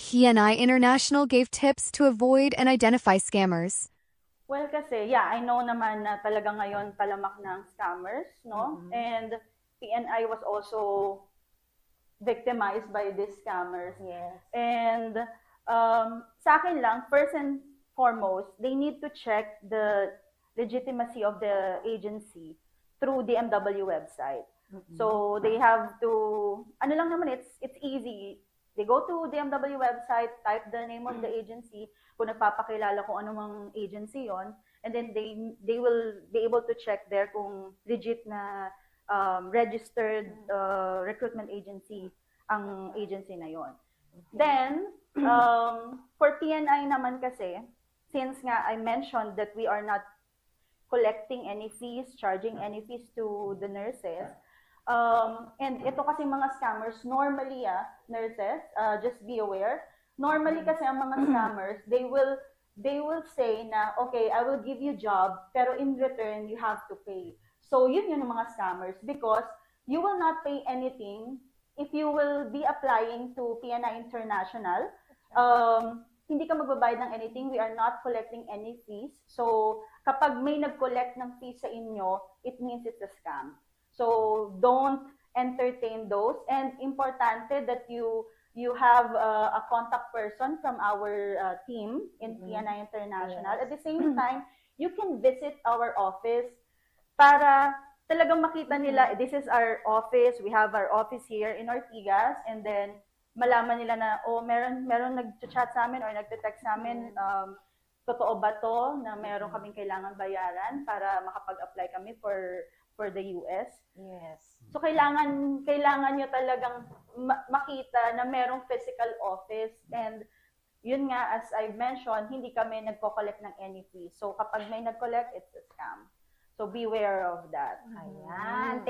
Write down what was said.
PNI International gave tips to avoid and identify scammers. Well, kasi, yeah, I know naman na talaga ngayon talamak ng scammers, no? And PNI was also victimized by these scammers. Yes. And sa akin lang, first and foremost, they need to check the legitimacy of the agency through DMW website. So they have to, ano lang naman, it's easy. They go to DMW website, type the name of the agency, kung nagpapakilala kung anumang agency yon, and then they will be able to check there kung legit na registered recruitment agency ang agency na yon. Then, for PNI naman kasi, since nga I mentioned that we are not collecting any fees, charging any fees to the nurses, and ito kasi mga scammers, normally, nurses, just be aware, normally kasi ang mga scammers, they will say na, okay, I will give you job, pero in return, you have to pay. So, yun yung mga scammers because you will not pay anything if you will be applying to PNI International. Hindi ka magbabayad ng anything. We are not collecting any fees. So, kapag may nag-collect ng fees sa inyo, it means it's a scam. So, don't entertain those. And importante that you have a contact person from our team in PNI International. At the same time, you can visit our office para talagang makita nila, this is our office, we have our office here in Ortigas, and then malaman nila na, oh, meron nag-chat sa amin or nagte-text sa amin, totoo ba to na meron kaming kailangan bayaran para makapag-apply kami for the US? Yes. So kailangan nyo talagang makita na merong physical office, and yun nga, as I mentioned, hindi kami nagko-collect ng any fee. So kapag may nag-collect, it's a scam. So beware of that. Ayan.